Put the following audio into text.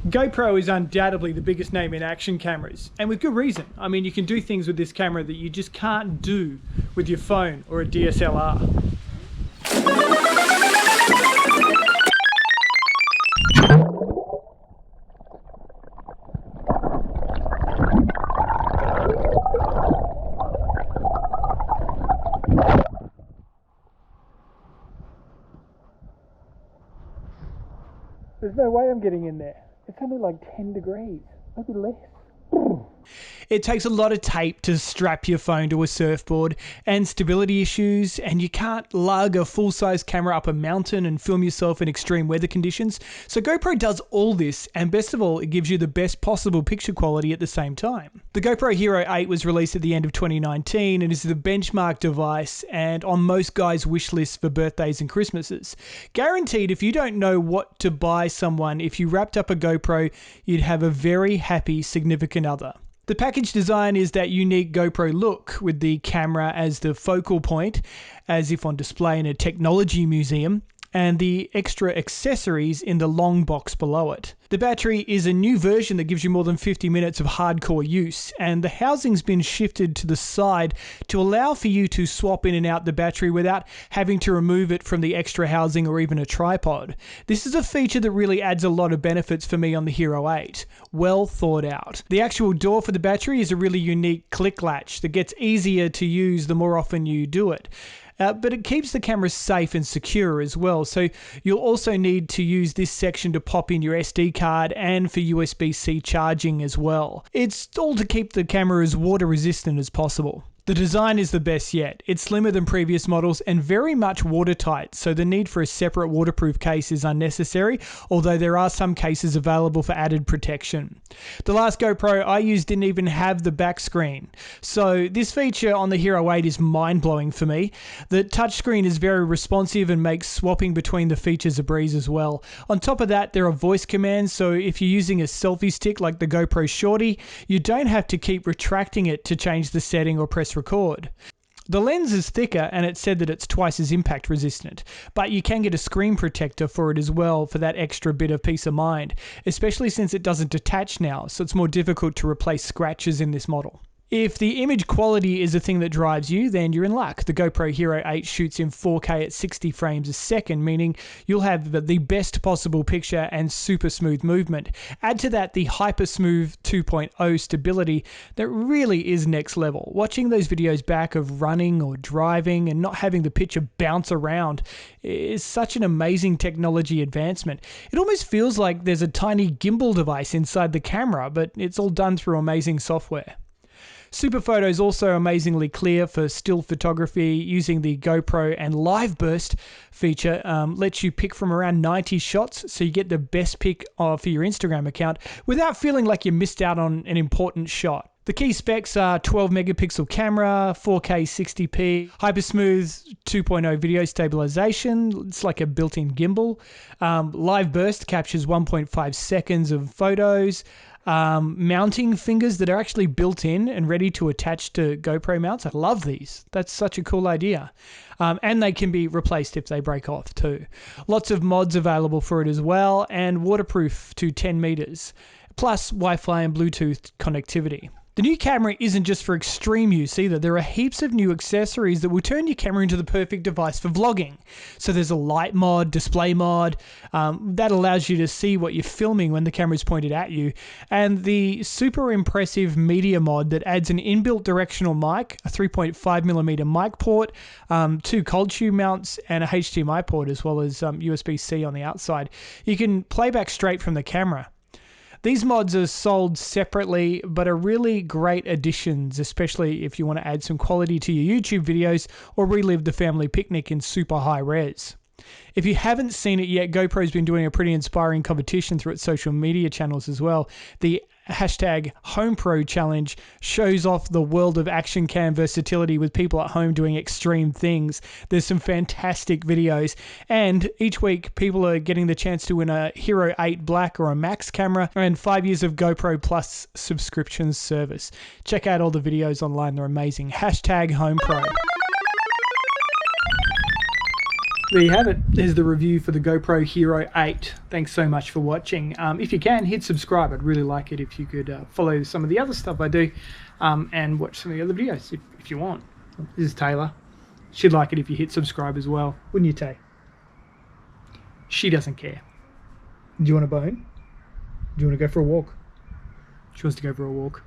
GoPro is undoubtedly the biggest name in action cameras, and with good reason. I mean, you can do things with this camera that you just can't do with your phone or a DSLR. There's no way I'm getting in there. It's only like 10 degrees, maybe less. It takes a lot of tape to strap your phone to a surfboard and stability issues, and you can't lug a full-size camera up a mountain and film yourself in extreme weather conditions. So GoPro does all this, and best of all, it gives you the best possible picture quality at the same time. The GoPro Hero 8 was released at the end of 2019 and is the benchmark device and on most guys' wish lists for birthdays and Christmases. Guaranteed, if you don't know what to buy someone, if you wrapped up a GoPro, you'd have a very happy significant other. The package design is that unique GoPro look with the camera as the focal point, as if on display in a technology museum, and the extra accessories in the long box below it. The battery is a new version that gives you more than 50 minutes of hardcore use, and the housing's been shifted to the side to allow for you to swap in and out the battery without having to remove it from the extra housing or even a tripod. This is a feature that really adds a lot of benefits for me on the Hero 8. Well thought out. The actual door for the battery is a really unique click latch that gets easier to use the more often you do it. But it keeps the camera safe and secure as well, so you'll also need to use this section to pop in your SD card and for USB-C charging as well. It's all to keep the camera as water resistant as possible. The design is the best yet. It's slimmer than previous models and very much watertight, so the need for a separate waterproof case is unnecessary, although there are some cases available for added protection. The last GoPro I used didn't even have the back screen, so this feature on the Hero 8 is mind-blowing for me. The touchscreen is very responsive and makes swapping between the features a breeze as well. On top of that, there are voice commands, so if you're using a selfie stick like the GoPro Shorty, you don't have to keep retracting it to change the setting or press record. The lens is thicker and it's said that it's twice as impact resistant, but you can get a screen protector for it as well for that extra bit of peace of mind, especially since it doesn't detach now, so it's more difficult to replace scratches in this model. If the image quality is the thing that drives you, then you're in luck. The GoPro Hero 8 shoots in 4K at 60 frames a second, meaning you'll have the best possible picture and super smooth movement. Add to that the hyper smooth 2.0 stability that really is next level. Watching those videos back of running or driving and not having the picture bounce around is such an amazing technology advancement. It almost feels like there's a tiny gimbal device inside the camera, but it's all done through amazing software. Super Photo is also amazingly clear for still photography using the GoPro, and Live Burst feature lets you pick from around 90 shots, so you get the best pick for your Instagram account without feeling like you missed out on an important shot. The key specs are 12 megapixel camera, 4K 60p, hypersmooth 2.0 video stabilization. It's like a built-in gimbal. Live Burst captures 1.5 seconds of photos. Mounting fingers that are actually built in and ready to attach to GoPro mounts. I love these. That's such a cool idea. And they can be replaced if they break off too. Lots of mods available for it as well, and waterproof to 10 meters, plus Wi-Fi and Bluetooth connectivity. The new camera isn't just for extreme use either. There are heaps of new accessories that will turn your camera into the perfect device for vlogging. So there's a light mod, display mod, that allows you to see what you're filming when the camera is pointed at you. And the super impressive media mod that adds an inbuilt directional mic, a 3.5mm mic port, 2 cold tube mounts, and a HDMI port, as well as USB-C on the outside. You can play back straight from the camera. These mods are sold separately, but are really great additions, especially if you want to add some quality to your YouTube videos or relive the family picnic in super high res. If you haven't seen it yet, GoPro's been doing a pretty inspiring competition through its social media channels as well. The #HomePro challenge shows off the world of action cam versatility with people at home doing extreme things. There's some fantastic videos, and each week people are getting the chance to win a Hero 8 Black or a Max camera and 5 years of GoPro Plus subscription service. Check out all the videos online, they're amazing. #HomePro. There you have it. There's the review for the GoPro Hero 8. Thanks so much for watching. If you can, hit subscribe. I'd really like it if you could follow some of the other stuff I do and watch some of the other videos if you want. This is Taylor. She'd like it if you hit subscribe as well. Wouldn't you, Tay? She doesn't care. Do you want a bone? Do you want to go for a walk? She wants to go for a walk.